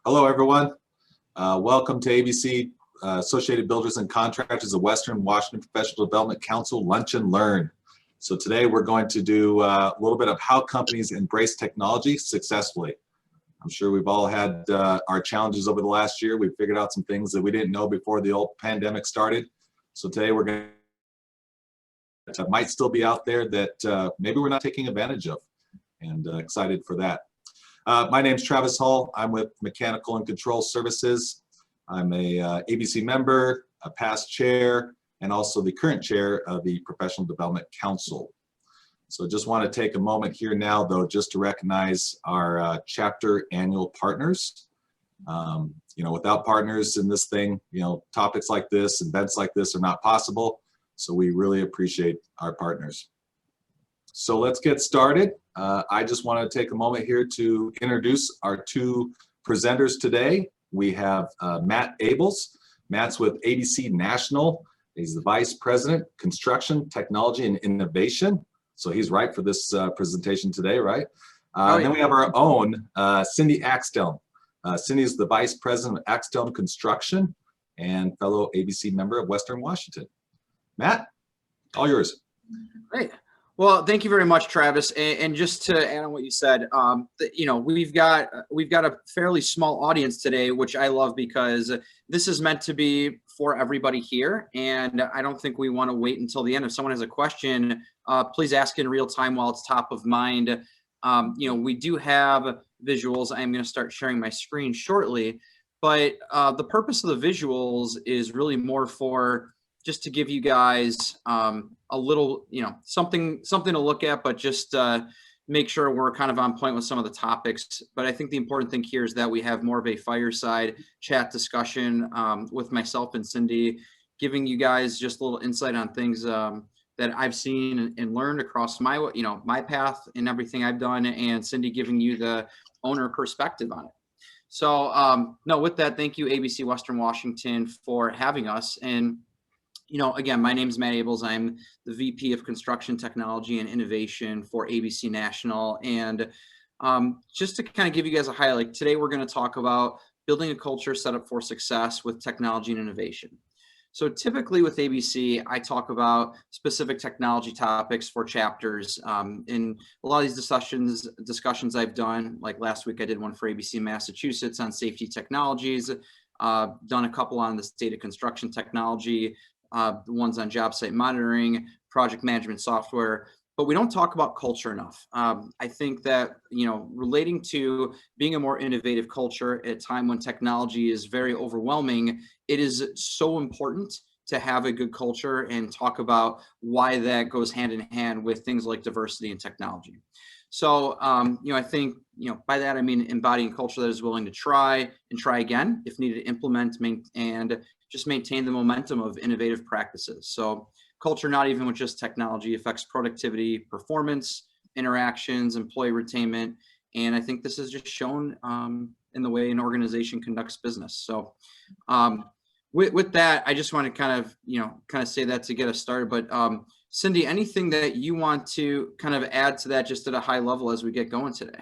Hello, everyone. Welcome to ABC Associated Builders and Contractors of Western Washington Professional Development Council Lunch and Learn. So today we're going to do a little bit of how companies embrace technology successfully. I'm sure we've all had our challenges over the last year. We've figured out some things that we didn't know before the old pandemic started. So today we're going to might still be out there that maybe we're not taking advantage of, and excited for that. My name's Travis Hull. I'm with Mechanical and Control Services. I'm a ABC member, a past chair, and also the current chair of the Professional Development Council. So just want to take a moment here now, though, just to recognize our chapter annual partners. Without partners in this thing, topics like this, events like this are not possible. So we really appreciate our partners. So let's get started. I just want to take a moment here to introduce our two presenters today. We have Matt Abeles. Matt's with ABC National. He's the Vice President, Construction, Technology, and Innovation. So he's right for this presentation today, right? Then we have our own Cindy Axthelm. Cindy is the Vice President of Axthelm Construction and fellow ABC member of Western Washington. Matt, all yours. Great. Well, thank you very much, Travis. And just to add on what you said, we've got a fairly small audience today, which I love because this is meant to be for everybody here. And I don't think we want to wait until the end. If someone has a question, please ask in real time while it's top of mind. We do have visuals. I'm going to start sharing my screen shortly, but the purpose of the visuals is really more for just to give you guys a little, something to look at, but just make sure we're kind of on point with some of the topics. But I think the important thing here is that we have more of a fireside chat discussion with myself and Cindy, giving you guys just a little insight on things that I've seen and learned across my, my path and everything I've done, and Cindy giving you the owner perspective on it. So with that, thank you, ABC Western Washington, for having us. And again, my name is Matt Abeles. I'm the VP of Construction Technology and Innovation for ABC National. And just to kind of give you guys a highlight, today we're going to talk about building a culture set up for success with technology and innovation. So typically with ABC, I talk about specific technology topics for chapters. In a lot of these discussions I've done, like last week I did one for ABC Massachusetts on safety technologies, done a couple on the state of construction technology, the ones on job site monitoring, project management software, but we don't talk about culture enough. I think that, relating to being a more innovative culture at a time when technology is very overwhelming, it is so important to have a good culture and talk about why that goes hand in hand with things like diversity and technology. So, I think, by that, I mean embodying a culture that is willing to try and try again, if needed, to implement and just maintain the momentum of innovative practices. So culture, not even with just technology, affects productivity, performance, interactions, employee retainment. And I think this is just shown in the way an organization conducts business. So with that, I just want to kind of say that to get us started. But Cindy, anything that you want to kind of add to that just at a high level as we get going today?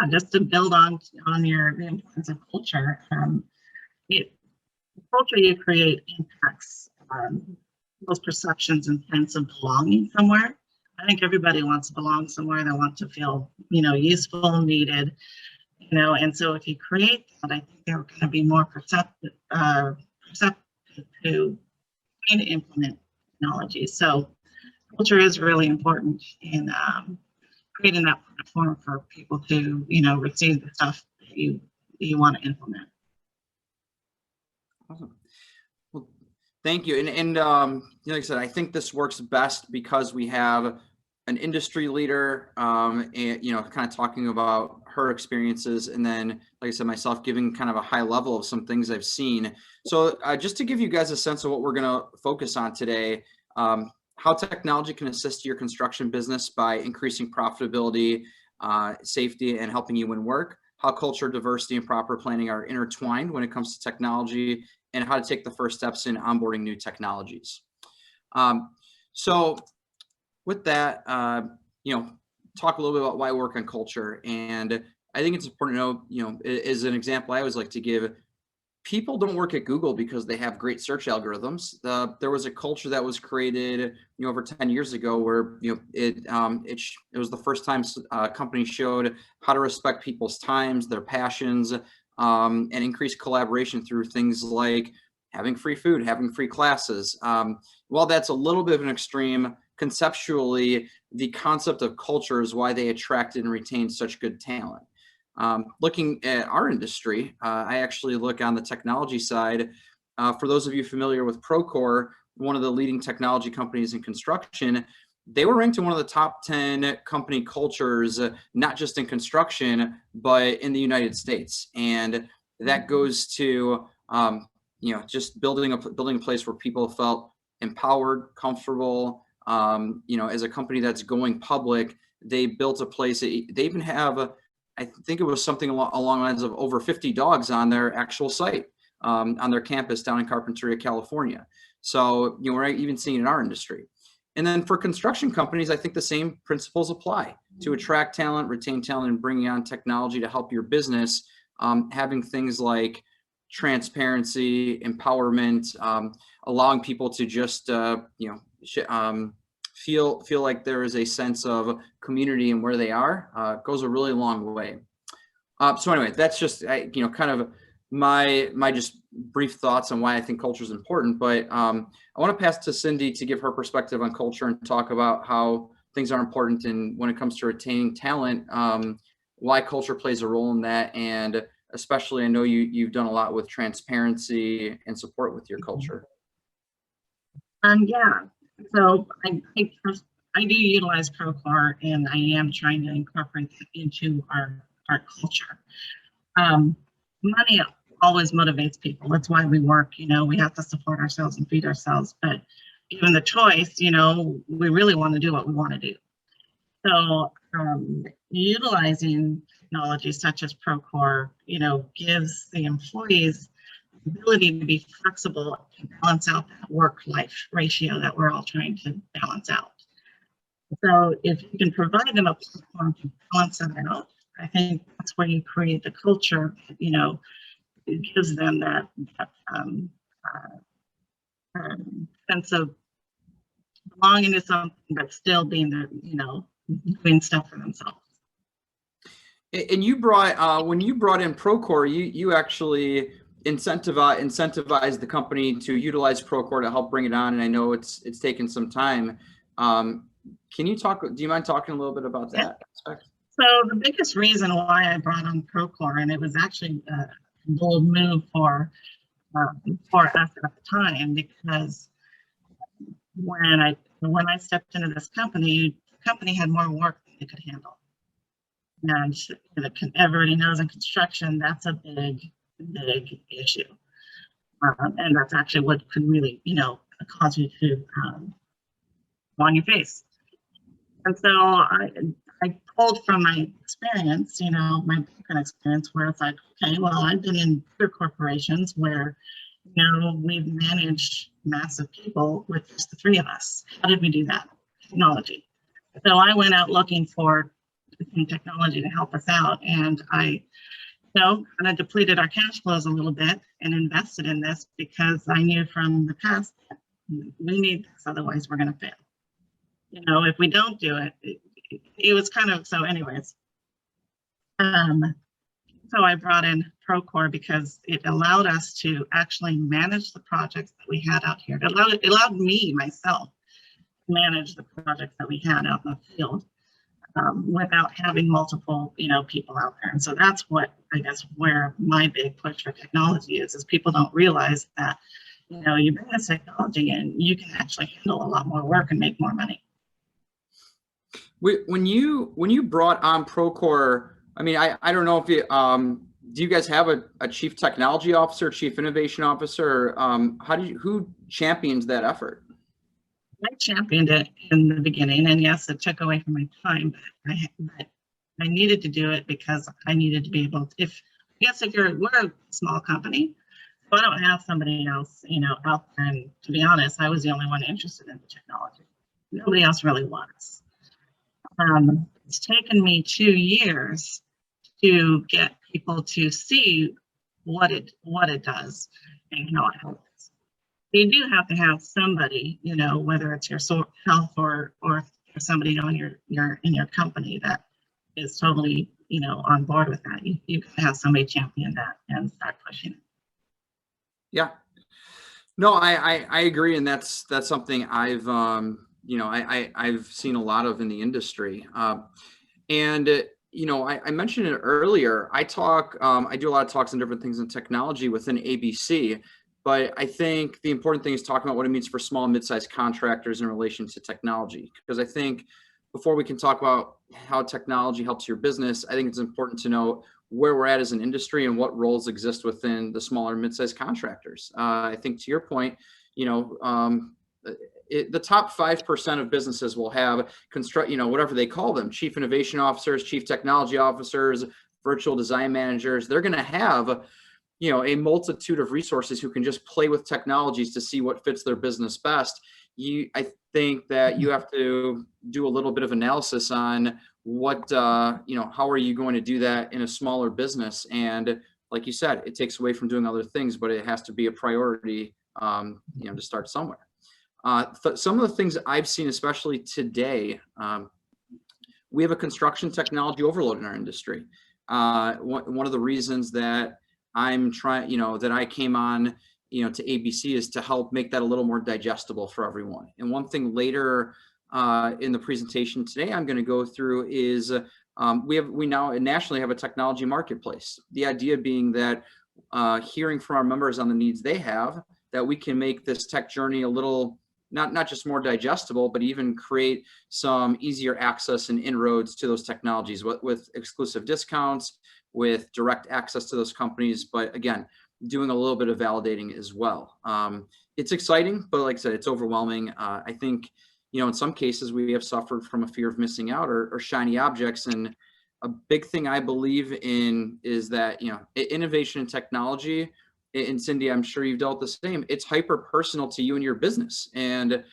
Just to build on your importance of culture. The culture you create impacts those perceptions and sense of belonging somewhere. I think everybody wants to belong somewhere. They want to feel, useful and needed, and so if you create that, I think they're going to be more perceptive to trying to implement technology. So culture is really important in creating that platform for people to, receive the stuff that you want to implement. Awesome. Well, thank you. And like I said, I think this works best because we have an industry leader, and kind of talking about her experiences, and then, like I said, myself giving kind of a high level of some things I've seen. So just to give you guys a sense of what we're going to focus on today, how technology can assist your construction business by increasing profitability, safety, and helping you win work. How culture, diversity, and proper planning are intertwined when it comes to technology, and how to take the first steps in onboarding new technologies. So with that, talk a little bit about why work on culture. And I think it's important to know, as an example I always like to give, people don't work at Google because they have great search algorithms. There was a culture that was created, over 10 years ago, where it was the first time companies showed how to respect people's times, their passions, and increase collaboration through things like having free food, having free classes. While that's a little bit of an extreme, conceptually, the concept of culture is why they attracted and retained such good talent. Looking at our industry, I actually look on the technology side. For those of you familiar with Procore, one of the leading technology companies in construction, they were ranked in one of the top 10 company cultures, not just in construction, but in the United States. And that goes to, just building a place where people felt empowered, comfortable. As a company that's going public, they built a place. They even have I think it was something along the lines of over 50 dogs on their actual site, on their campus down in Carpinteria, California. So, we're even seeing it in our industry. And then for construction companies, I think the same principles apply to attract talent, retain talent, and bringing on technology to help your business. Having things like transparency, empowerment, allowing people to just, feel like there is a sense of community and where they are, goes a really long way. So anyway, that's just kind of my just brief thoughts on why I think culture is important. But I want to pass to Cindy to give her perspective on culture and talk about how things are important, and when it comes to retaining talent, why culture plays a role in that, and especially I know you've done a lot with transparency and support with your culture. Yeah. So I do utilize Procore, and I am trying to incorporate that into our culture. Money always motivates people. That's why we work. We have to support ourselves and feed ourselves. But given the choice, we really want to do what we want to do. So utilizing technology such as Procore, gives the employees ability to be flexible and balance out that work-life ratio that we're all trying to balance out. So if you can provide them a platform to balance that out, I think that's where you create the culture. It gives them that sense of belonging to something, but still being doing stuff for themselves. And you brought when you brought in Procore, you actually incentivize the company to utilize Procore to help bring it on, and I know it's taken some time. Can you talk? Do you mind talking a little bit about that aspect? So the biggest reason why I brought on Procore, and it was actually a bold move for us at the time, because when I stepped into this company, the company had more work than they could handle, and everybody knows in construction that's a big issue, and that's actually what could really cause you to go on your face. And so I pulled from my experience, my background experience, where it's like, okay, well, I've been in bigger corporations where we've managed massive people with just the three of us. How did we do that? Technology. So I went out looking for some technology to help us out, and I kind of depleted our cash flows a little bit and invested in this, because I knew from the past that we need this, otherwise we're going to fail. If we don't do it, it was kind of, so anyways. So I brought in Procore because it allowed us to actually manage the projects that we had out here. It allowed me, myself, to manage the projects that we had out in the field, without having multiple, people out there. And so that's what, I guess, where my big push for technology is people don't realize that, you bring this technology in, you can actually handle a lot more work and make more money. When you brought on Procore, I mean, I don't know if you, do you guys have a chief technology officer, chief innovation officer? Who championed that effort? I championed it in the beginning, and yes, it took away from my time, but I needed to do it because I needed to be able to, if we're a small company, so I don't have somebody else, out there. And to be honest, I was the only one interested in the technology. Nobody else really was. It's taken me 2 years to get people to see what it does and how it helps. You do have to have somebody, you know, whether it's your health or somebody on your in your company that is totally, you know, on board with that. You can have somebody champion that and start pushing it. Yeah. No, I agree, and that's something I've you know, I've seen a lot of in the industry. And you know, I mentioned it earlier. I do a lot of talks on different things in technology within ABC, but I think the important thing is talking about what it means for small and mid-sized contractors in relation to technology. Because I think before we can talk about how technology helps your business, I think it's important to know where we're at as an industry and what roles exist within the smaller and mid-sized contractors. I think to your point, you know, the top 5% of businesses will have you know, whatever they call them, chief innovation officers, chief technology officers, virtual design managers. They're going to have, you know, a multitude of resources who can just play with technologies to see what fits their business best. I think that you have to do a little bit of analysis on what, you know, how are you going to do that in a smaller business? And like you said, it takes away from doing other things, but it has to be a priority, you know, to start somewhere. Some of the things I've seen, especially today, we have a construction technology overload in our industry. One of the reasons that I'm trying, you know, that I came on, you know, to ABC is to help make that a little more digestible for everyone. And one thing later in the presentation today I'm going to go through is we now nationally have a technology marketplace. The idea being that hearing from our members on the needs they have, that we can make this tech journey a little not just more digestible, but even create some easier access and inroads to those technologies with exclusive discounts, with direct access to those companies. But again, doing a little bit of validating as well. It's exciting, but like I said, it's overwhelming. I think, you know, in some cases we have suffered from a fear of missing out or shiny objects. And a big thing I believe in is that, you know, innovation and technology, and Cindy, I'm sure you've dealt the same. It's hyper personal to you and your business. And,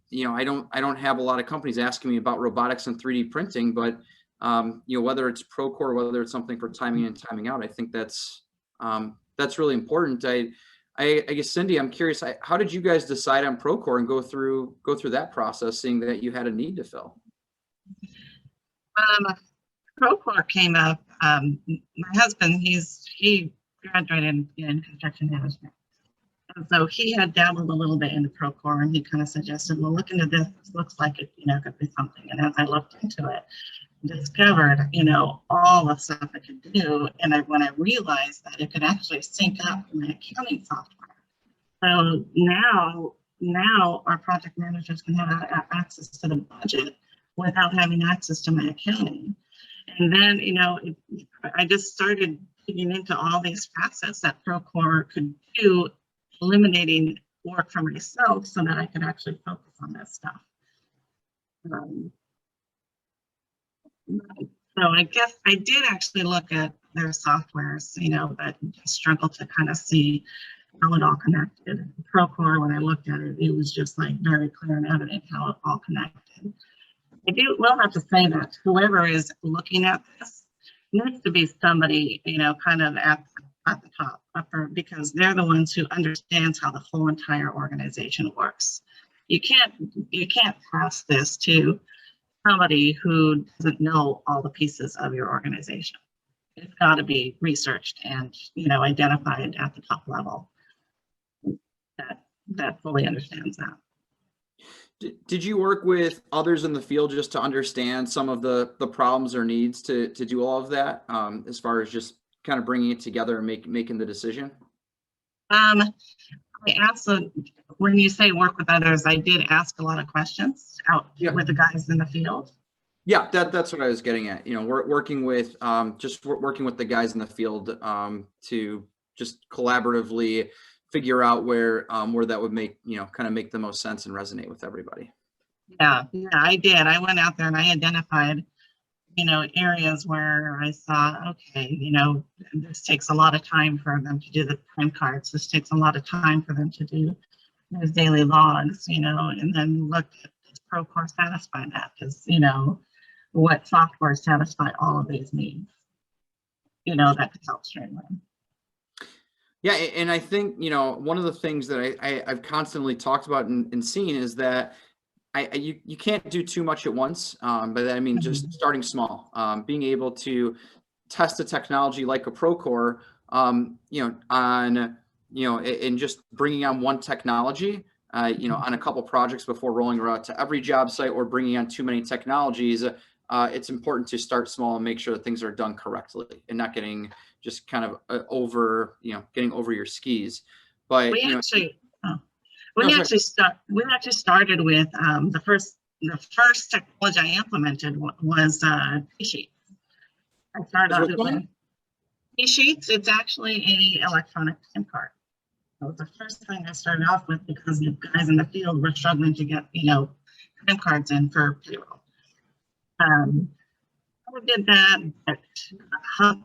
you know, I don't have a lot of companies asking me about robotics and 3D printing, but, you know, whether it's Procore, whether it's something for timing in and timing out, I think that's really important. I guess, Cindy, I'm curious, how did you guys decide on Procore and go through that process, seeing that you had a need to fill? Procore came up. My husband, he graduated in construction management. And so he had dabbled a little bit into Procore, and he kind of suggested, well, look into this. This looks like it, you know, could be something. And as I looked into it, discovered, you know, all the stuff it could do. And when I realized that it could actually sync up my accounting software. So now our project managers can have access to the budget without having access to my accounting. And then, you know, I just started digging into all these facets that Procore could do, eliminating work for myself so that I could actually focus on that stuff. So I guess I did actually look at their softwares, you know, but struggled to kind of see how it all connected. Procore, when I looked at it, it was just like very clear and evident how it all connected. I will have to say that whoever is looking at this needs to be somebody, you know, kind of at the top, because they're the ones who understands how the whole entire organization works. You can't pass this to somebody who doesn't know all the pieces of your organization. It's got to be researched and, you know, identified at the top level that fully understands that. Did you work with others in the field just to understand some of the problems or needs to do all of that, as far as just kind of bringing it together and making the decision? I asked, when you say work with others, I did ask a lot of questions out with the guys in the field. Yeah, that's what I was getting at. You know, we're working with working with the guys in the field to just collaboratively figure out where that would make, you know, kind of make the most sense and resonate with everybody. Yeah, I did. I went out there and I identified, you know, areas where I saw, okay, you know, this takes a lot of time for them to do the time cards. This takes a lot of time for them to do those daily logs, you know, and then look at, does Procore satisfy that? Because, you know, what software satisfy all of these needs? that could help streamline. Yeah, and I think, one of the things that I've constantly talked about and seen is that you can't do too much at once. By that I mean just starting small, being able to test a technology like a Procore, on, and just bringing on one technology, on a couple projects before rolling it out to every job site or bringing on too many technologies. It's important to start small and make sure that things are done correctly and not getting just kind of getting over your skis. But We No, actually started with the first technology I implemented was T-sheets. I started out with T-sheets. It's actually a electronic time card. That was the first thing I started off with because the guys in the field were struggling to get time cards in for payroll. We did that, but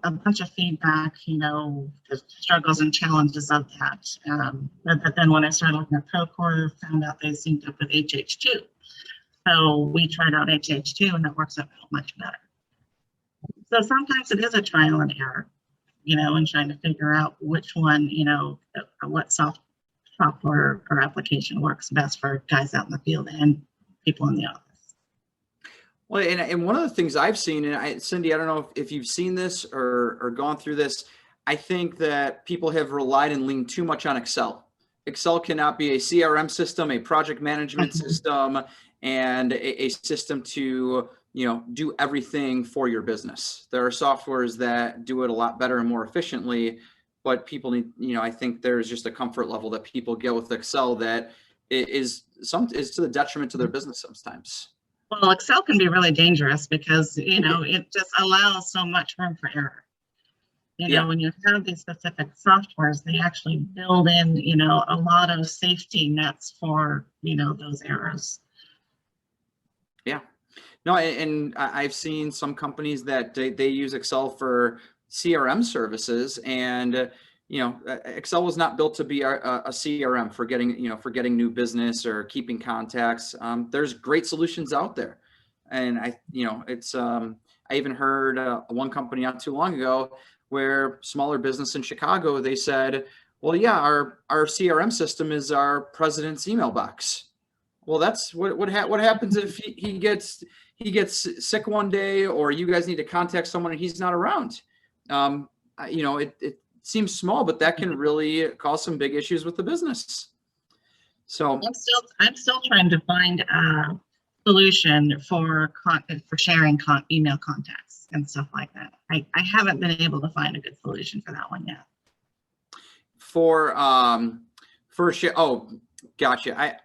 a bunch of feedback, the struggles and challenges of that. But then when I started looking at Procore, found out they synced up with HH2. So we tried out HH2 and it works out much better. So sometimes it is a trial and error, and trying to figure out which one, what software or application works best for guys out in the field and people in the office. Well, and one of the things I've seen, and Cindy, I don't know if you've seen this or gone through this, I think that people have relied and leaned too much on Excel. Excel cannot be a CRM system, a project management system, and a system to, do everything for your business. There are softwares that do it a lot better and more efficiently, but people need, I think there's just a comfort level that people get with Excel that is to the detriment to their business sometimes. Well, Excel can be really dangerous because, it just allows so much room for error. When you have these specific softwares, they actually build in, a lot of safety nets for, those errors. Yeah. No, and I've seen some companies that they use Excel for CRM services, and Excel was not built to be a CRM for getting new business or keeping contacts. There's great solutions out there, and I even heard one company not too long ago where smaller business in Chicago, they said, well, yeah, our CRM system is our president's email box. Well, that's what happens if he gets sick one day, or you guys need to contact someone and he's not around. It seems small, but that can really cause some big issues with the business. So I'm still trying to find a solution for sharing email contacts and stuff like that. I haven't been able to find a good solution for that one yet. For share. Oh, gotcha.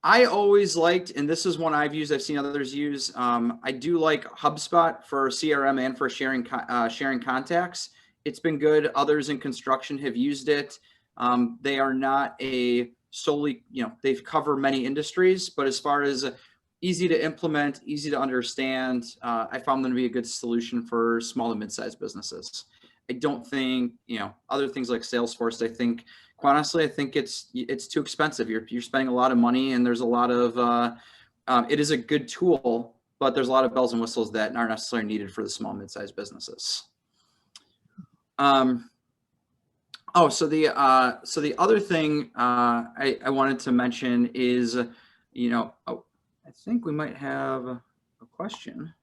I always liked, and this is one I've used, I've seen others use. I do like HubSpot for CRM and for sharing contacts. It's been good. Others in construction have used it. They are not solely, they cover many industries, but as far as easy to implement, easy to understand, I found them to be a good solution for small and mid-sized businesses. I don't think, other things like Salesforce, quite honestly, I think it's too expensive. You're spending a lot of money, and there's a lot of, it is a good tool, but there's a lot of bells and whistles that aren't necessarily needed for the small mid-sized businesses. So the other thing I wanted to mention is, I think we might have a question.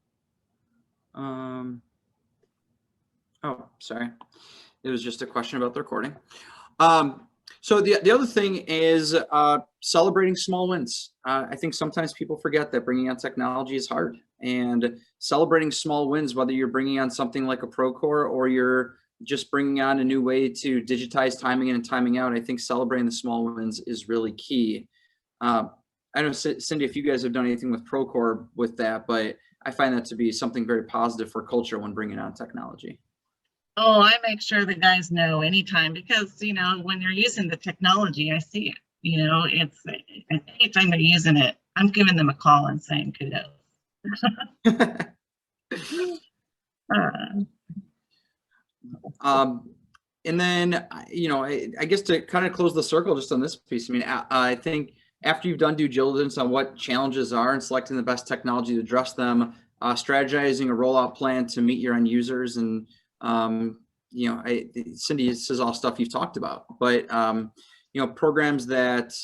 Oh, sorry. It was just a question about the recording. So the other thing is celebrating small wins. I think sometimes people forget that bringing on technology is hard, and celebrating small wins, whether you're bringing on something like a Procore or you're just bringing on a new way to digitize timing in and timing out, I think celebrating the small wins is really key. I don't know, Cindy, if you guys have done anything with Procore with that, but I find that to be something very positive for culture when bringing on technology. Oh, I make sure the guys know anytime, because, when you're using the technology, I see it. It's anytime they're using it, I'm giving them a call and saying kudos. And then, I guess to kind of close the circle just on this piece, I think after you've done due diligence on what challenges are and selecting the best technology to address them, strategizing a rollout plan to meet your end users and You know, Cindy, this is all stuff you've talked about, but you know, programs that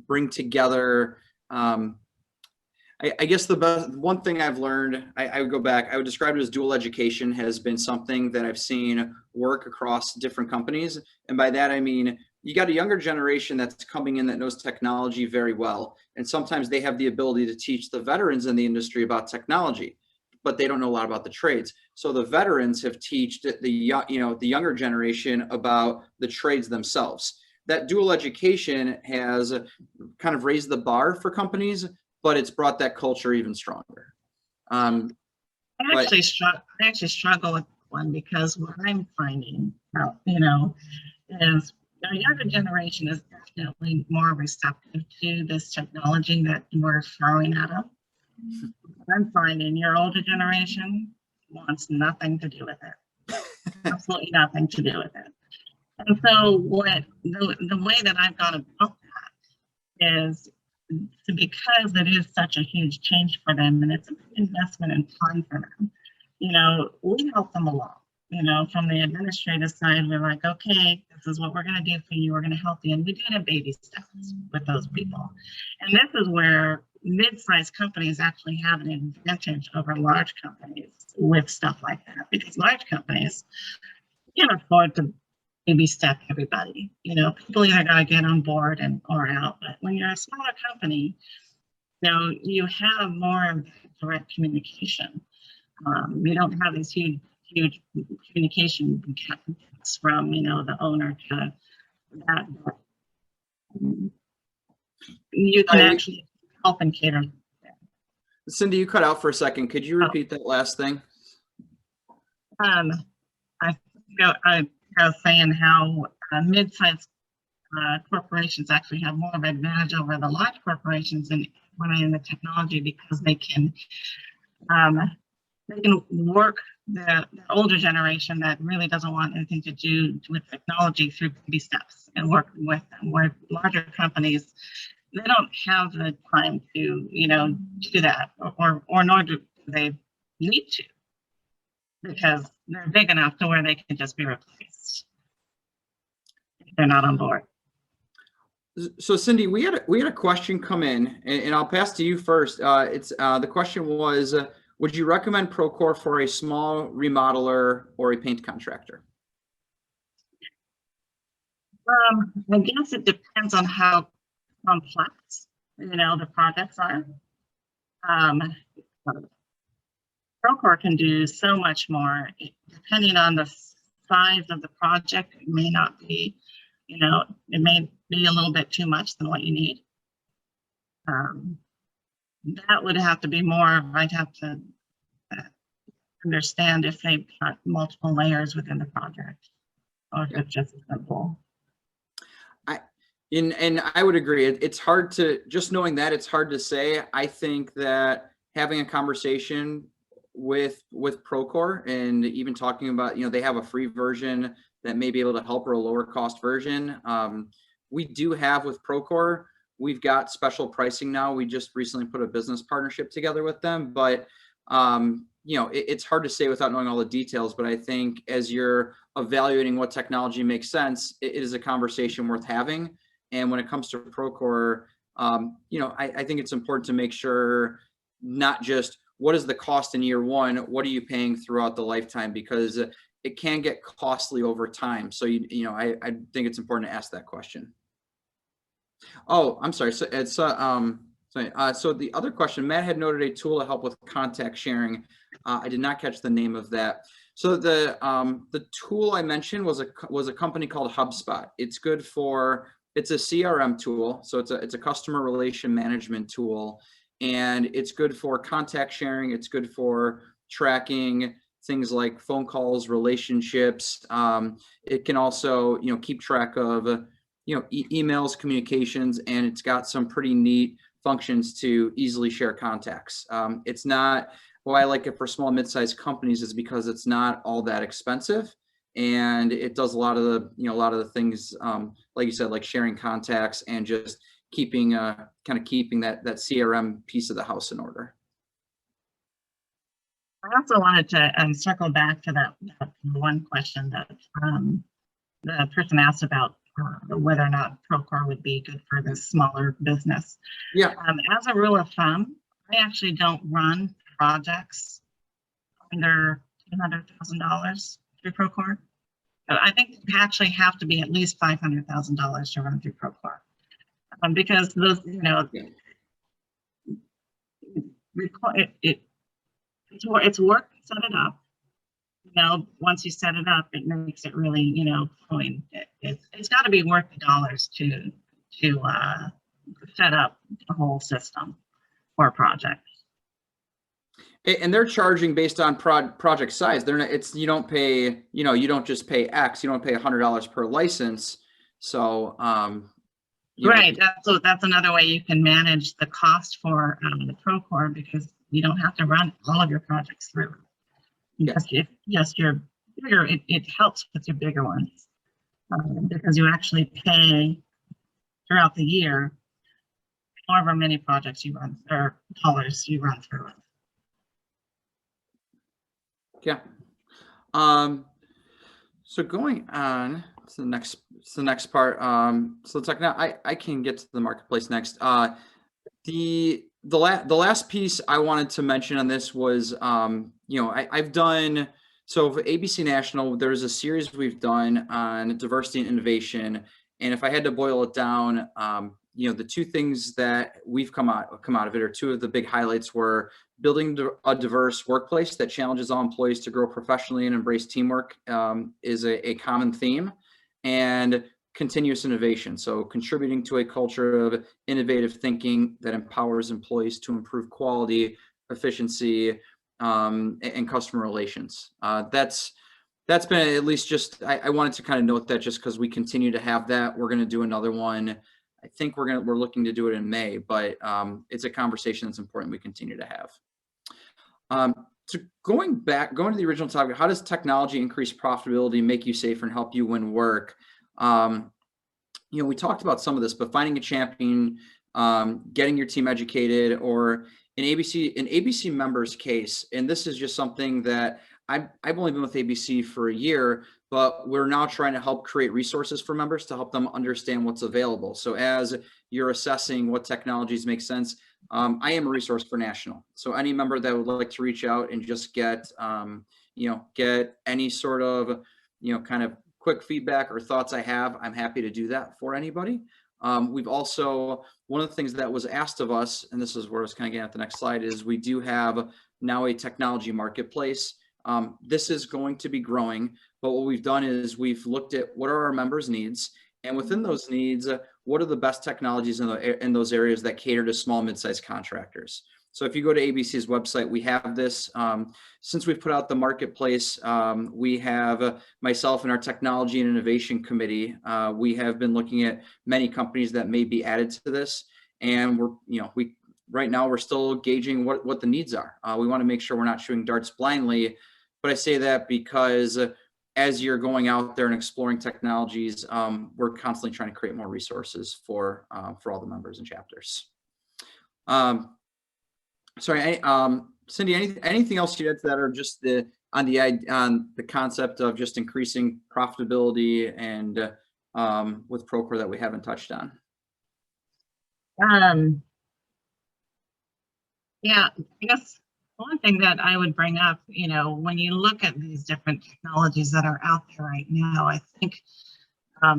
bring together. I guess the best one thing I've learned, I would go back, I would describe it as dual education has been something that I've seen work across different companies. And by that, I mean, you got a younger generation that's coming in that knows technology very well. And sometimes they have the ability to teach the veterans in the industry about technology, but they don't know a lot about the trades. So the veterans have taught the younger generation about the trades themselves. That dual education has kind of raised the bar for companies, but it's brought that culture even stronger. I actually struggle with one because what I'm finding out, you know, is the younger generation is definitely more receptive to this technology that we're throwing at them. I'm finding your older generation wants nothing to do with it. Absolutely nothing to do with it. And so the way that I've gone about that is because it is such a huge change for them and it's an investment in time for them. You know, we help them along. You know, from the administrative side, we're like, okay, this is what we're going to do for you. We're going to help you. And we do it in baby steps with those people. And this is where mid-sized companies actually have an advantage over large companies with stuff like that, because large companies can't afford to baby step everybody. You know, people either got to get on board and or out. But when you're a smaller company, you know, you have more direct communication. You don't have these huge communication gaps from, you know, the owner to that. You can actually help and cater. Cindy, you cut out for a second. Could you repeat that last thing? I was saying how mid-sized corporations actually have more of an advantage over the large corporations in implementing the technology because they can work the older generation that really doesn't want anything to do with technology through baby steps and work with them, where larger companies, they don't have the time to, you know, do that, or nor do they need to, because they're big enough to where they can just be replaced if they're not on board. So Cindy, we had a question come in, and I'll pass to you first. The question was, would you recommend Procore for a small remodeler or a paint contractor? I guess it depends on how complex, you know, the projects are. Procore can do so much more. Depending on the size of the project, it may not be, you know, it may be a little bit too much than what you need. That would have to be more, I'd have to understand if they've got multiple layers within the project, or if it's just simple. And I would agree. It's hard to, just knowing that, it's hard to say. I think that having a conversation with Procore and even talking about, you know, they have a free version that may be able to help, or a lower cost version. We do have with Procore, we've got special pricing now. We just recently put a business partnership together with them, but you know, it's hard to say without knowing all the details. But I think as you're evaluating what technology makes sense, it is a conversation worth having. And when it comes to Procore, you know, I think it's important to make sure not just what is the cost in year one, what are you paying throughout the lifetime, because it can get costly over time. So, you know, I think it's important to ask that question. Oh, I'm sorry. So it's so the other question, Matt had noted a tool to help with contact sharing. I did not catch the name of that. So the tool I mentioned was a company called HubSpot. It's good for, it's a CRM tool. So it's a customer relation management tool, and it's good for contact sharing. It's good for tracking things like phone calls, relationships. It can also, you know, keep track of, you know, emails, communications, and it's got some pretty neat functions to easily share contacts. It's not, why I like it for small, mid-sized companies is because it's not all that expensive, and it does a lot of the, you know, a lot of the things, like you said, like sharing contacts and just keeping, kind of keeping that CRM piece of the house in order. I also wanted to circle back to that one question that the person asked about whether or not Procore would be good for this smaller business. Yeah. As a rule of thumb, I actually don't run projects under $200,000 through Procore. I think you actually have to be at least $500,000 to run through Procore, because those, it's work to set it up. Once you set it up, it makes it really, flowing. It's got to be worth the dollars to set up the whole system for a project. And they're charging based on project size. They're not. It's you don't pay. You don't just pay X. You don't pay $100 per license. So, right. That's another way you can manage the cost for the Procore, because you don't have to run all of your projects through. Yes, you're bigger. It helps with your bigger ones, because you actually pay throughout the year however many projects you run, or dollars you run through it. Yeah. So going on to the next part. So it's like now I can get to the marketplace next. The last piece I wanted to mention on this was, I've done, so for ABC National, there's a series we've done on diversity and innovation. And if I had to boil it down, the two things that we've come out of it, or two of the big highlights, were building a diverse workplace that challenges all employees to grow professionally and embrace teamwork, is a common theme, and continuous innovation. So contributing to a culture of innovative thinking that empowers employees to improve quality, efficiency, and customer relations. That's been, at least, just, I wanted to kind of note that, just because we continue to have that. We're going to do another one. I think we're looking to do it in May, but it's a conversation that's important we continue to have. So going to the original topic, how does technology increase profitability, make you safer, and help you win work? We talked about some of this, but finding a champion, getting your team educated, or in ABC members' case, and this is just something that I've only been with ABC for a year, but we're now trying to help create resources for members to help them understand what's available. So as you're assessing what technologies make sense, I am a resource for National. So any member that would like to reach out and just get any sort of, kind of quick feedback or thoughts I have, I'm happy to do that for anybody. We've also, one of the things that was asked of us, and this is where I was kind of getting at the next slide, is we do have now a technology marketplace. This is going to be growing, but what we've done is we've looked at what are our members' needs, and within those needs, what are the best technologies in those areas that cater to small, mid-sized contractors. So if you go to ABC's website, we have this. Since we've put out the marketplace, we have myself and our technology and innovation committee. We have been looking at many companies that may be added to this, and right now we're still gauging what the needs are. We want to make sure we're not shooting darts blindly, but I say that because as you're going out there and exploring technologies, we're constantly trying to create more resources for all the members and chapters. Sorry, Cindy, anything else you add to that, or just on the concept of just increasing profitability and with Procore that we haven't touched on? Yeah, I guess one thing that I would bring up, when you look at these different technologies that are out there right now, I think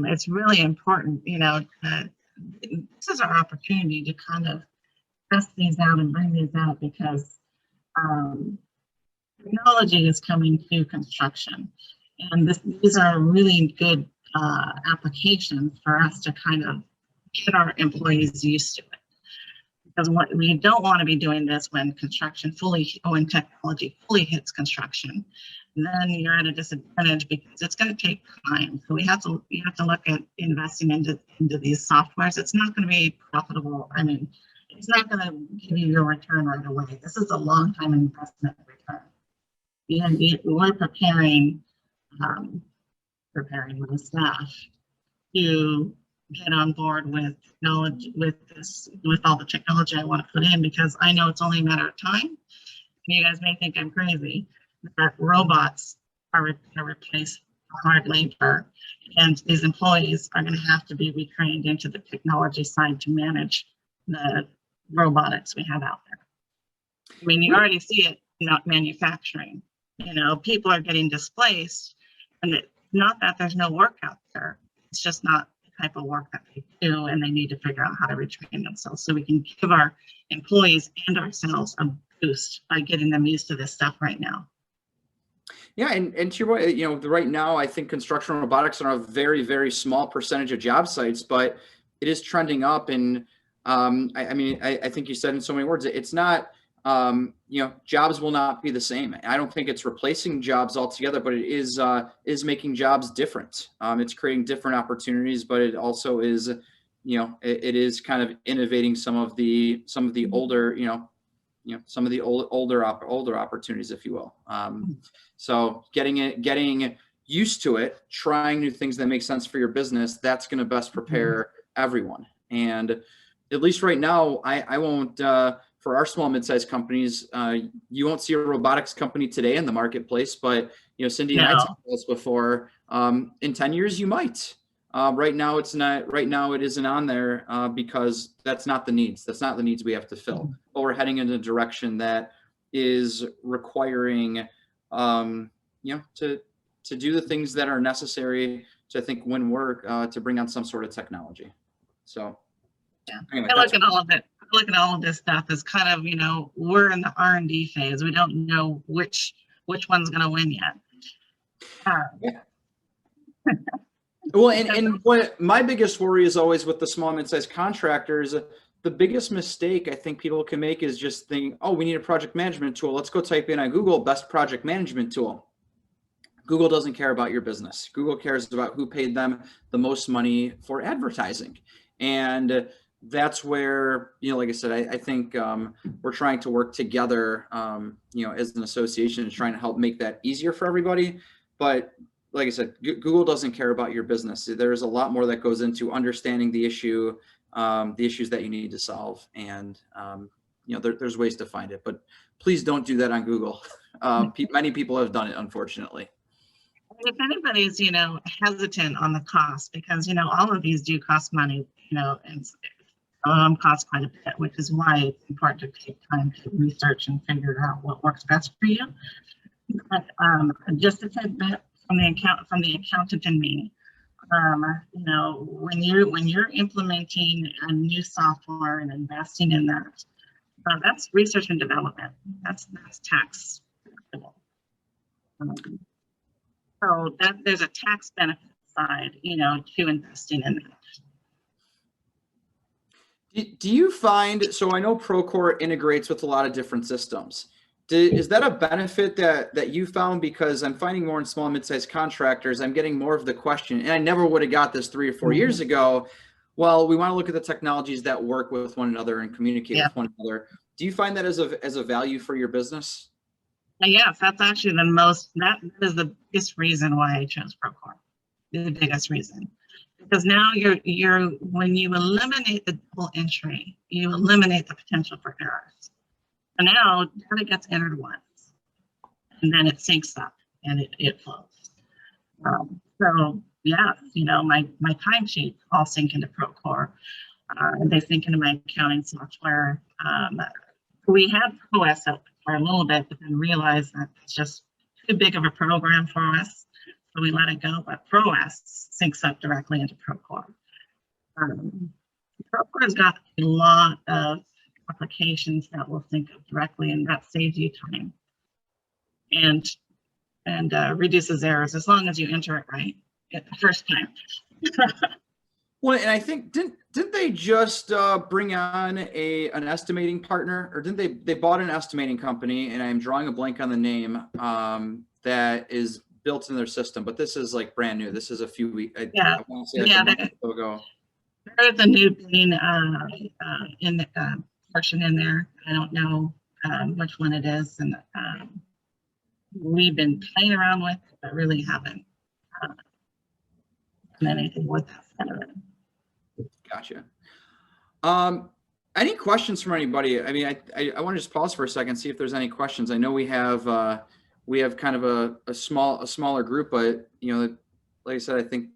it's really important, this is our opportunity to kind of test these out and bring these out, because technology is coming to construction, and these are really good applications for us to kind of get our employees used to it. Because what we don't want to be doing this when when technology fully hits construction, then you're at a disadvantage, because it's going to take time. So you have to look at investing into these softwares. It's not going to be profitable. I mean, it's not going to give you your return right away. This is a long time investment return. And we're preparing my staff to get on board with knowledge, with all the technology I want to put in, because I know it's only a matter of time you guys may think I'm crazy, that robots are going to replace hard labor, and these employees are going to have to be retrained into the technology side to manage the robotics we have out there. I mean, you already see it in manufacturing. You know, people are getting displaced, and it's not that there's no work out there. It's just not the type of work that they do, and they need to figure out how to retrain themselves so we can give our employees and ourselves a boost by getting them used to this stuff right now. Yeah, and to your point, you know, right now I think construction robotics are a very, very small percentage of job sites, but it is trending up. And I mean, I think you said in so many words, it's not, you know, jobs will not be the same. I don't think it's replacing jobs altogether, but it is making jobs different. It's creating different opportunities, but it also is, you know, it is kind of innovating some of the older, some of the older opportunities, if you will. So getting used to it, trying new things that make sense for your business, that's going to best prepare everyone. And at least right now, I won't, for our small mid-sized companies, you won't see a robotics company today in the marketplace, but, you know, Cindy and I talked about this before, in 10 years, you might. Right now, it's not. Right now, it isn't on there because that's not the needs. That's not the needs we have to fill. But we're heading in a direction that is requiring, you know, to do the things that are necessary to, I think, win work, to bring on some sort of technology. So, yeah, anyway, I look at all of it. I look at all of this stuff as kind of, you know, we're in the R&D phase. We don't know which one's going to win yet. Yeah. Well, and what my biggest worry is always with the small and mid-sized contractors, the biggest mistake I think people can make is just think, oh, we need a project management tool. Let's go type in on Google, best project management tool. Google doesn't care about your business. Google cares about who paid them the most money for advertising. And that's where, you know, like I said, I think we're trying to work together, you know, as an association, trying to help make that easier for everybody. But like I said, Google doesn't care about your business. There's a lot more that goes into understanding the issue, the issues that you need to solve. And, you know, there's ways to find it, but please don't do that on Google. Many people have done it, unfortunately. If anybody's, you know, hesitant on the cost, because, you know, all of these do cost money, you know, and cost quite a bit, which is why it's important to take time to research and figure out what works best for you. But just a tidbit from the accountant in me, you know, when you're implementing a new software and investing in that, that's research and development. That's tax deductible. So that there's a tax benefit side, you know, to investing in that. Do you find, so I know Procore integrates with a lot of different systems. Is that a benefit that you found? Because I'm finding more in small and mid-sized contractors, I'm getting more of the question, and I never would have got this 3 or 4 years ago. Well, we want to look at the technologies that work with one another and communicate with one another. Do you find that as a value for your business? Yes, that's actually that is the biggest reason why I chose Procore. The biggest reason. Because now when you eliminate the double entry, you eliminate the potential for errors. So now data gets entered once, and then it syncs up and it flows. So yes, you know, my timesheets all sync into Procore. They sync into my accounting software. We had ProS up for a little bit, but then realized that it's just too big of a program for us, so we let it go. But ProS syncs up directly into Procore. Procore's got a lot of applications that will sync up directly, and that saves you time and reduces errors as long as you enter it right the first time. Well, and I think didn't they just bring on an estimating partner, or didn't they bought an estimating company, and I'm drawing a blank on the name, that is built in their system, but this is like brand new. This is a few weeks. I want to say like a month ago. There's a new thing in the portion in there. I don't know which one it is, and we've been playing around with it, but really haven't done anything with that. Gotcha. Any questions from anybody? I mean, I want to just pause for a second, see if there's any questions. I know we have kind of a smaller group, but like I said, I think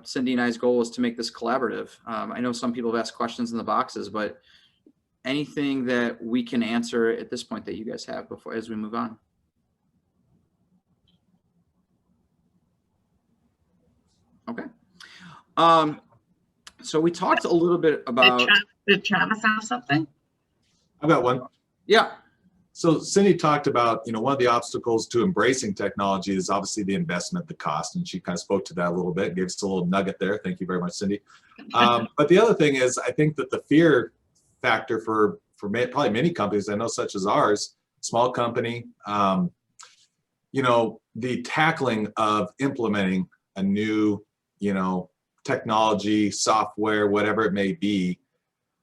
Cindy and I's goal is to make this collaborative. I know some people have asked questions in the boxes, but anything that we can answer at this point that you guys have before as we move on. Okay. So we talked a little bit about. Did Travis have something? I've got one. Yeah. So Cindy talked about, one of the obstacles to embracing technology is obviously the investment, the cost, and she kind of spoke to that a little bit, gave us a little nugget there. Thank you very much, Cindy. But the other thing is, I think that the fear factor for probably many companies, I know such as ours, small company, the tackling of implementing a new, technology, software, whatever it may be,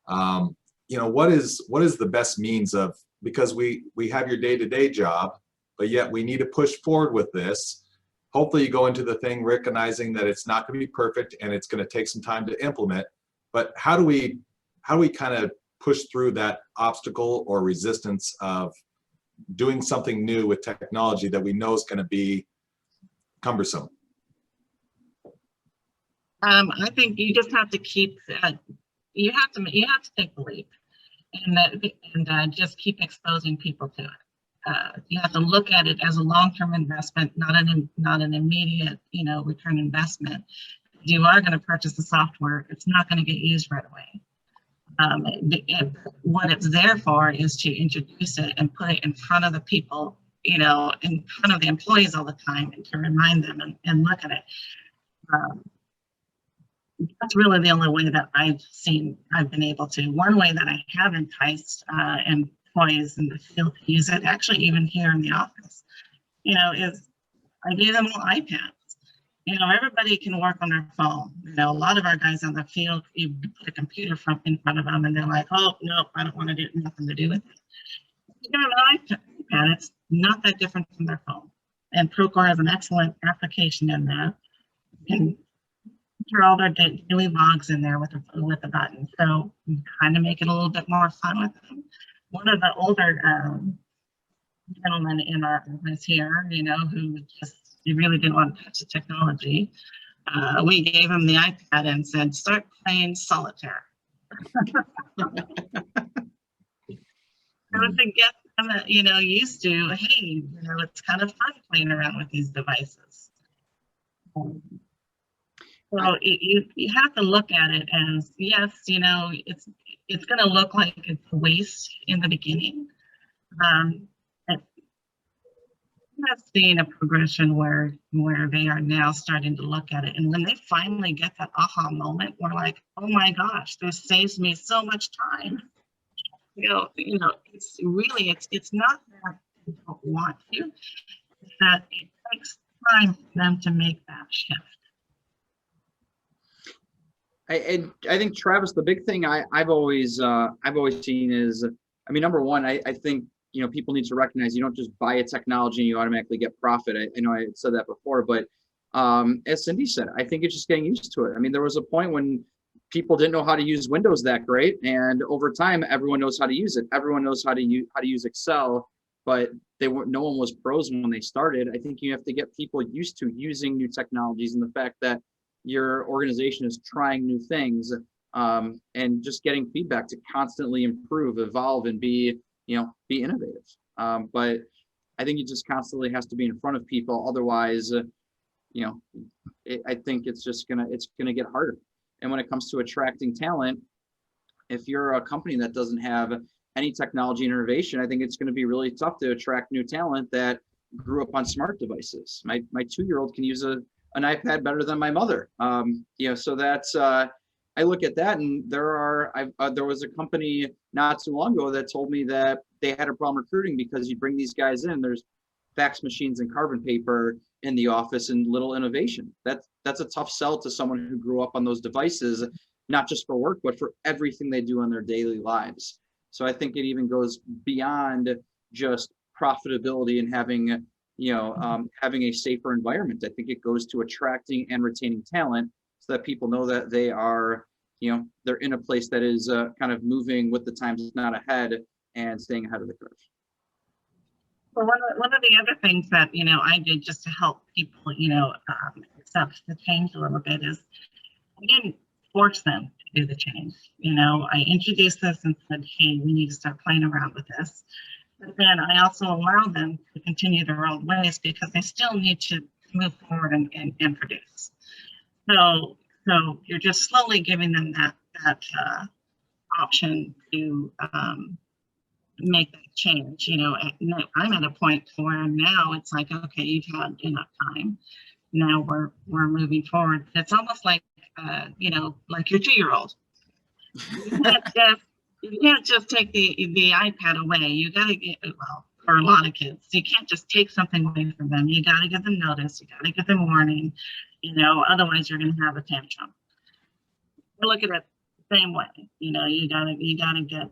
what is the best means of, because we have your day-to-day job, but yet we need to push forward with this. Hopefully you go into the thing recognizing that it's not going to be perfect and it's going to take some time to implement, but how do we kind of push through that obstacle or resistance of doing something new with technology that we know is going to be cumbersome? I think you just have to keep. You have to take the leap, and just keep exposing people to it. You have to look at it as a long-term investment, not an immediate, return investment. If you are going to purchase the software, it's not going to get used right away. What it's there for is to introduce it and put it in front of the people, in front of the employees all the time, and to remind them and look at it. That's really the only way that I've been able to. One way that I have enticed employees in the field to use it, actually even here in the office, is I gave them all iPads. Everybody can work on their phone. A lot of our guys on the field, you put a computer in front of them and they're like, oh, no, I don't want to do nothing to do with it. You give them an iPad, it's not that different from their phone. And Procore has an excellent application in that. And enter all their daily logs in there with a button. So you kind of make it a little bit more fun with them. One of the older gentlemen in our office here, who he really didn't want to touch the technology. We gave him the iPad and said, start playing solitaire. So to get them, used to, hey, it's kind of fun playing around with these devices. So you have to look at it as, yes, it's going to look like it's a waste in the beginning. I've seen a progression where they are now starting to look at it, and when they finally get that aha moment, we're like, oh my gosh, this saves me so much time. It's really it's not that they don't want to, it's that it takes time for them to make that shift. I think, Travis, the big thing I've always seen is, number one, I think people need to recognize you don't just buy a technology and you automatically get profit. I know I said that before, but as Cindy said, I think it's just getting used to it. There was a point when people didn't know how to use Windows that great, and over time, everyone knows how to use it. Everyone knows how to use Excel, but no one was pros when they started. I think you have to get people used to using new technologies, and the fact that your organization is trying new things, and just getting feedback to constantly improve, evolve, and be innovative. But I think it just constantly has to be in front of people. Otherwise, I think it's gonna get harder. And when it comes to attracting talent, if you're a company that doesn't have any technology and innovation, I think it's going to be really tough to attract new talent that grew up on smart devices. My 2-year-old can use an iPad better than my mother. So that's I look at that, and there was a company not too long ago that told me that they had a problem recruiting because you bring these guys in, there's fax machines and carbon paper in the office and little innovation. That's a tough sell to someone who grew up on those devices, not just for work, but for everything they do in their daily lives. So I think it even goes beyond just profitability and having a safer environment. I think it goes to attracting and retaining talent so that people know that they are they're in a place that is kind of moving with the times, not ahead, and staying ahead of the curve. Well, one of the other things that, I did just to help people, accept the change a little bit is I didn't force them to do the change. I introduced this and said, hey, we need to start playing around with this. But then I also allow them to continue their old ways because they still need to move forward and produce. So you're just slowly giving them that option to make that change. I'm at a point where now it's like, okay, you've had enough time. Now we're moving forward. It's almost like like your 2-year-old. You can't just take the iPad away. You got to get, well, for a lot of kids, you can't just take something away from them. You got to give them notice. You got to give them warning. Otherwise you're going to have a tantrum. Look at it the same way. You gotta get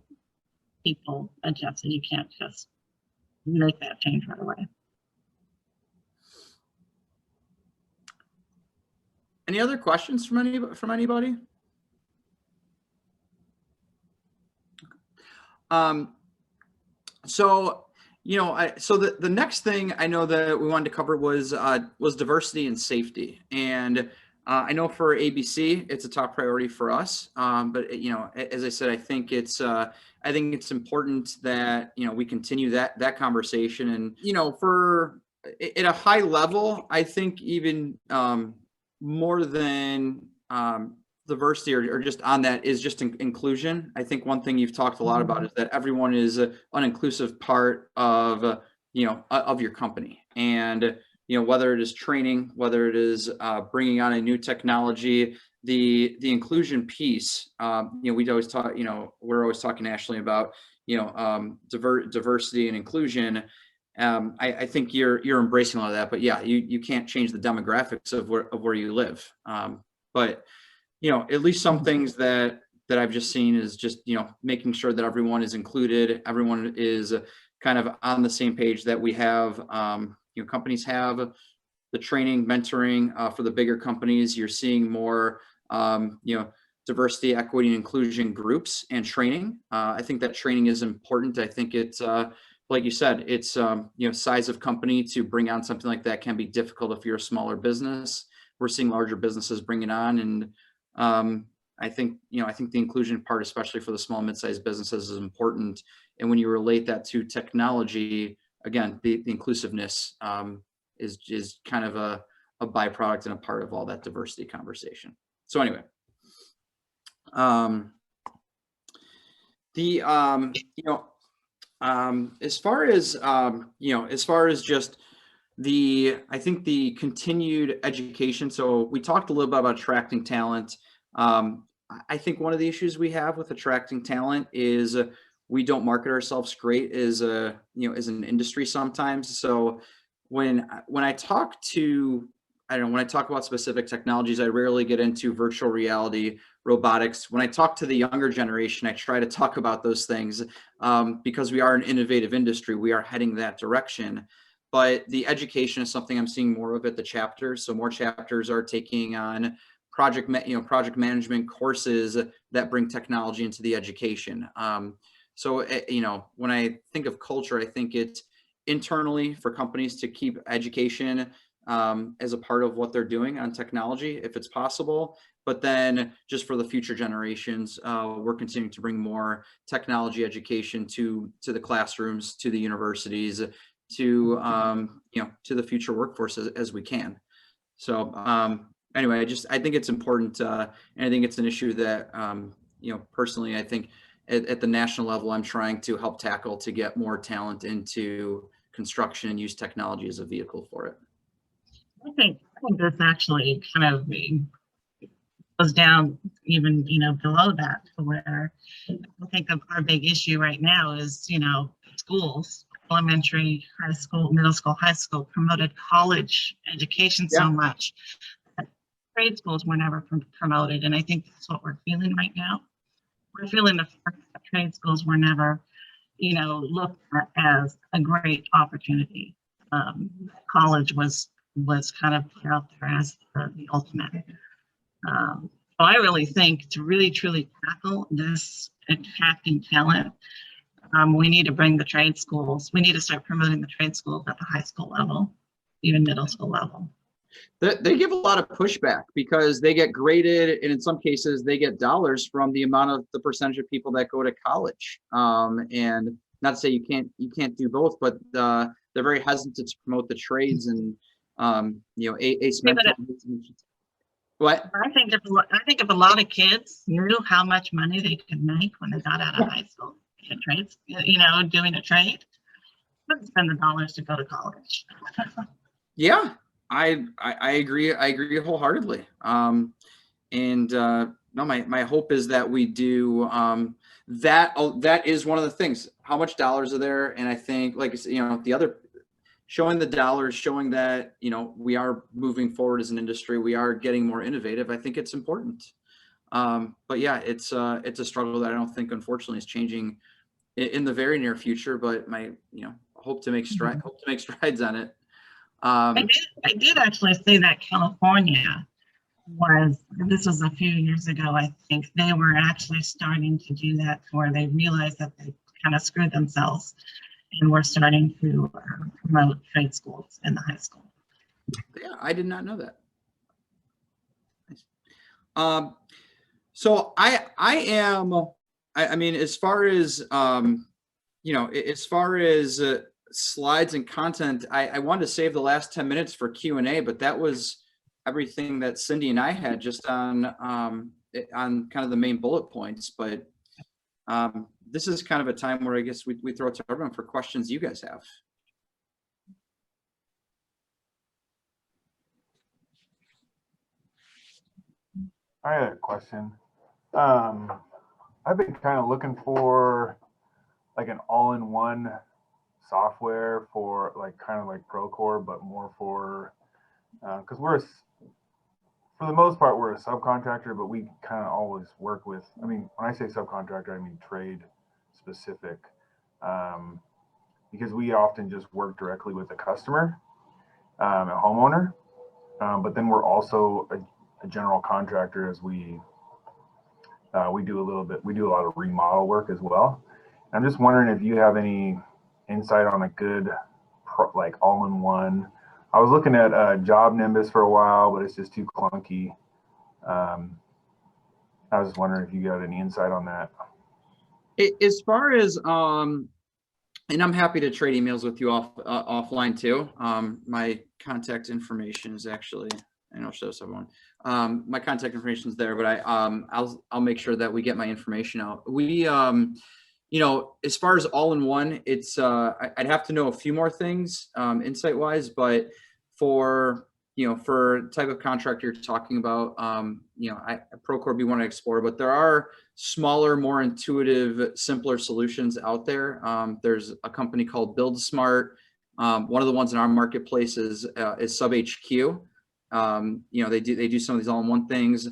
people adjusted. You can't just make that change right away. Any other questions from anybody? So the next thing I know that we wanted to cover was diversity and safety. And I know for ABC, it's a top priority for us. But as I said, I think it's important that we continue that conversation. And for at a high level, I think even more than diversity or just on that is just inclusion. I think one thing you've talked a lot about is that everyone is an inclusive part of your company, and whether it is training, whether it is bringing on a new technology, the inclusion piece. We always talk. We're always talking nationally about diversity and inclusion. I think you're embracing all of that, but yeah, you can't change the demographics of where you live. But at least some things that I've just seen is just, making sure that everyone is included, everyone is kind of on the same page, that we have, companies have the training, mentoring for the bigger companies. You're seeing more, diversity, equity, and inclusion groups and training. I think that training is important. I think it's, like you said, it's, size of company to bring on something like that can be difficult if you're a smaller business. We're seeing larger businesses bring it on, and I think the inclusion part, especially for the small and mid-sized businesses, is important. And when you relate that to technology, again, the inclusiveness is kind of a byproduct and a part of all that diversity conversation. So anyway, as far as just I think the continued education. So we talked a little bit about attracting talent. I think one of the issues we have with attracting talent is we don't market ourselves great as an industry sometimes. So when I talk about specific technologies, I rarely get into virtual reality, robotics. When I talk to the younger generation, I try to talk about those things because we are an innovative industry. We are heading that direction. But the education is something I'm seeing more of at the chapters. So more chapters are taking on project management courses that bring technology into the education. So when I think of culture, I think it's internally for companies to keep education as a part of what they're doing on technology, if it's possible. But then just for the future generations, we're continuing to bring more technology education to the classrooms, to the universities, to the future workforce as we can. So anyway, I think it's important, and I think it's an issue that personally, I think at the national level, I'm trying to help tackle to get more talent into construction and use technology as a vehicle for it. I think this actually kind of goes down even below that, to where I think our big issue right now is schools. Elementary, high school, middle school, high school promoted college education so much that trade schools were never promoted. And I think that's what we're feeling right now. We're feeling the fact that trade schools were never, looked at as a great opportunity. College was kind of put out there as the ultimate. I really think to really truly tackle this attracting talent, we need to bring the trade schools. We need to start promoting the trade schools at the high school level, even middle school level. They give a lot of pushback because they get graded, and in some cases they get dollars from the amount of the percentage of people that go to college. And not to say you can't do both, but they're very hesitant to promote the trades and ACE mentor. What? I think if a lot of kids knew how much money they could make when they got out of high school, trades, doing a trade, wouldn't spend the dollars to go to college. Yeah, I agree. I agree wholeheartedly. No, my hope is that we do that. That is one of the things. How much dollars are there? And I think, like the other, showing the dollars, showing that we are moving forward as an industry, we are getting more innovative. I think it's important. But yeah, it's a struggle that I don't think, unfortunately, is changing in the very near future. But hope to make strides on it. I did actually see that California this was a few years ago, I think. They were actually starting to do that, where they realized that they kind of screwed themselves and were starting to promote trade schools in the high school. Yeah, I did not know that. So I mean, as far as slides and content, I wanted to save the last 10 minutes for Q&A, but that was everything that Cindy and I had just on kind of the main bullet points. But this is kind of a time where I guess we throw it to everyone for questions you guys have. I had a question. I've been kind of looking for like an all-in-one software for kind of like Procore, but more for because for the most part we're a subcontractor, but we kind of always work with. I mean, when I say subcontractor, I mean trade specific, because we often just work directly with the customer, a homeowner, but then we're also a general contractor, as we do a lot of remodel work as well. I'm just wondering if you have any insight on a good all-in-one. I was looking at Job Nimbus for a while, but it's just too clunky. I was just wondering if you got any insight on that. As far as and I'm happy to trade emails with you offline too. My contact information is actually, and I'll show someone. My contact information is there, but I'll make sure that we get my information out. We as far as all-in-one, it's I'd have to know a few more things insight wise, but for type of contractor you're talking about, Procore would be one to explore, but there are smaller, more intuitive, simpler solutions out there. There's a company called Build Smart. One of the ones in our marketplace is Sub HQ. They do some of these all-in-one things.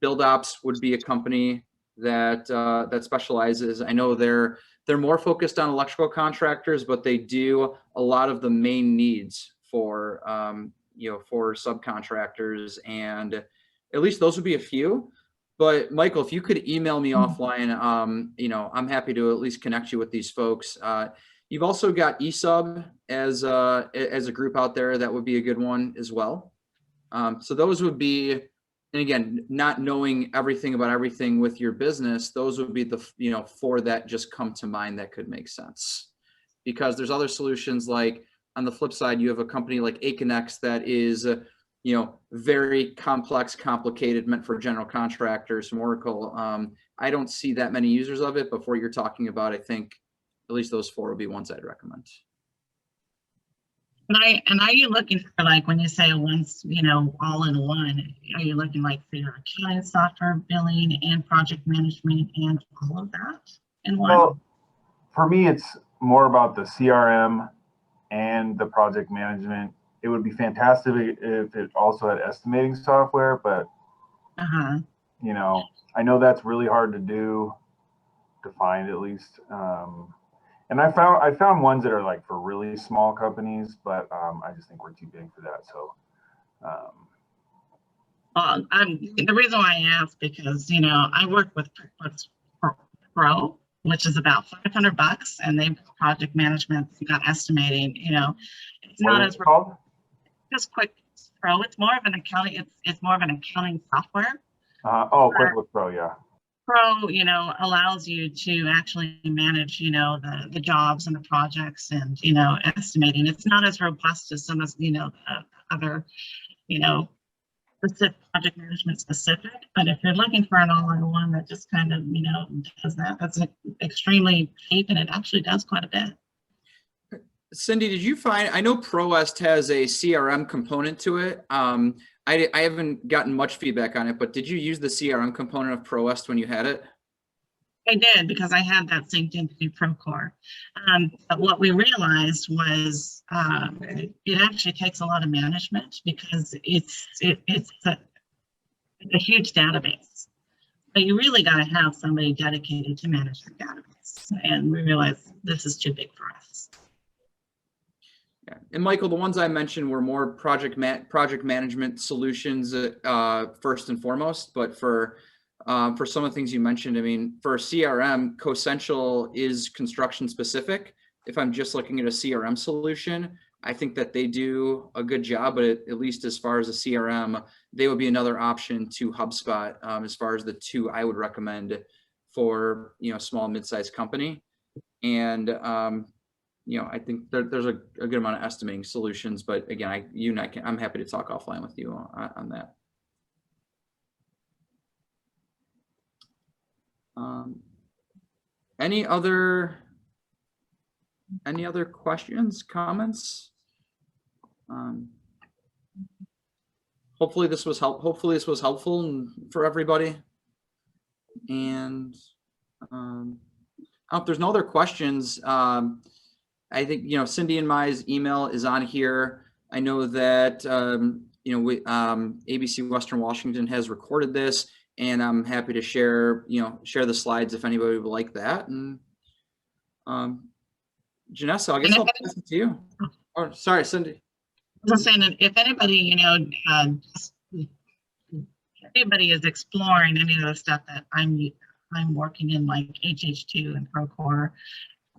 Build Ops would be a company that specializes. I know they're more focused on electrical contractors, but they do a lot of the main needs for for subcontractors, and at least those would be a few. But Michael, if you could email me offline, I'm happy to at least connect you with these folks. You've also got eSub as a group out there that would be a good one as well. So those would be, and again, not knowing everything about everything with your business, those would be the four that just come to mind that could make sense. Because there's other solutions, like on the flip side, you have a company like Aconex that is very complex, complicated, meant for general contractors from Oracle. I don't see that many users of it, but for what you're talking about, I think at least those four would be ones I'd recommend. And are you looking for, like, when you say once, all in one, are you looking like for your accounting software, billing, and project management, and all of that in one? Well, for me, it's more about the CRM and the project management. It would be fantastic if it also had estimating software, but I know that's really hard to do, to find at least. And I found ones that are like for really small companies, but I just think we're too big for that. So The reason why I asked, because, you know, I work with QuickBooks Pro, which is about $500, and they've got project management, they've got estimating, you know, it's What not is as it called? just QuickBooks Pro. It's more of an accounting, it's more of an accounting software. Oh, QuickBooks Pro, yeah. Pro, you know, allows you to actually manage, you know, the jobs and the projects and, you know, estimating. It's not as robust as some of, you know, other, you know, specific project management specific, but if you're looking for an all-in-one that just kind of, you know, does that, that's extremely cheap, and it actually does quite a bit. Cindy, did you find, I know ProEst has a CRM component to it. I haven't gotten much feedback on it, but did you use the CRM component of ProEst when you had it? I did, because I had that synced into Procore. But what we realized was it actually takes a lot of management, because it's a huge database. But you really got to have somebody dedicated to manage the database. And we realized this is too big for us. Yeah. And Michael, the ones I mentioned were more project management solutions first and foremost, but for some of the things you mentioned, I mean, for CRM, Cosential is construction specific. If I'm just looking at a CRM solution, I think that they do a good job, but at least as far as a CRM, they would be another option to HubSpot as far as the two I would recommend for, you know, small, mid-sized company. And, you know, I think there's a good amount of estimating solutions, but again, I'm happy to talk offline with you on that. Any other questions, comments? Hopefully this was helpful for everybody. And if there's no other questions, I think, you know, Cindy and my email is on here. I know that, you know, ABC Western Washington has recorded this, and I'm happy to share the slides if anybody would like that. And Janessa, I guess I'll pass it to you. Oh, sorry, Cindy. I was saying, that if anybody, you know, anybody is exploring any of the stuff that I'm working in, like HH2 and Procore,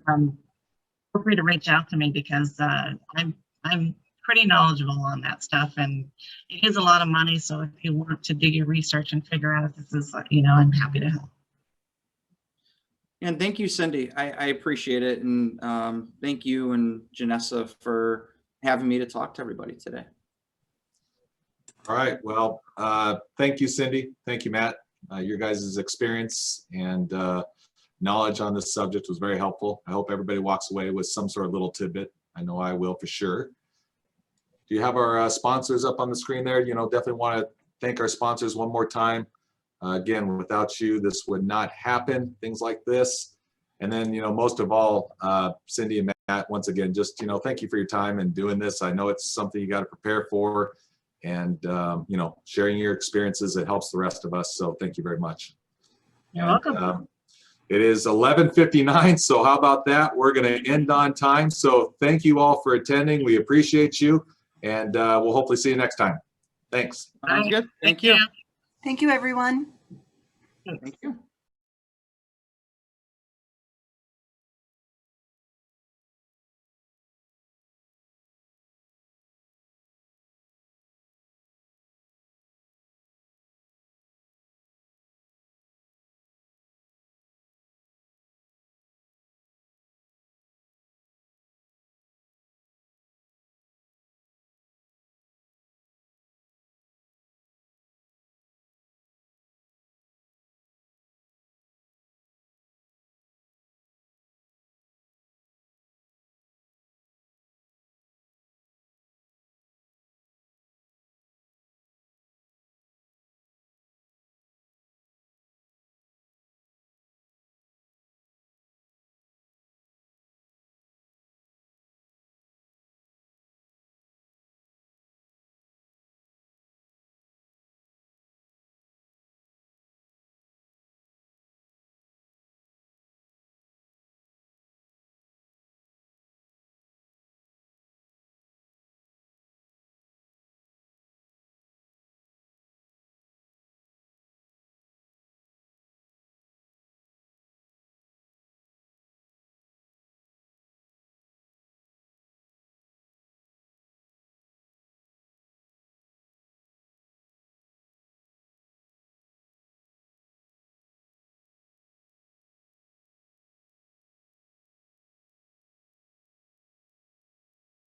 feel free to reach out to me, because I'm pretty knowledgeable on that stuff, and it is a lot of money. So if you want to do your research and figure out if this is, you know, I'm happy to help. And thank you, Cindy. I appreciate it. And thank you and Janessa for having me to talk to everybody today. All right. Well, thank you, Cindy. Thank you, Matt. Your guys' experience and knowledge on this subject was very helpful. I hope everybody walks away with some sort of little tidbit. I know I will for sure. Do you have our sponsors up on the screen there? You know, definitely want to thank our sponsors one more time. Again, without you, this would not happen, things like this. And then, you know, most of all, Cindy and Matt, once again, just, you know, thank you for your time and doing this. I know it's something you got to prepare for, and, you know, sharing your experiences, it helps the rest of us. So thank you very much. You're welcome. It is 11:59, so how about that? We're going to end on time. So thank you all for attending. We appreciate you, and we'll hopefully see you next time. Thanks. Sounds good. Thank you. Thank you, everyone. Thank you.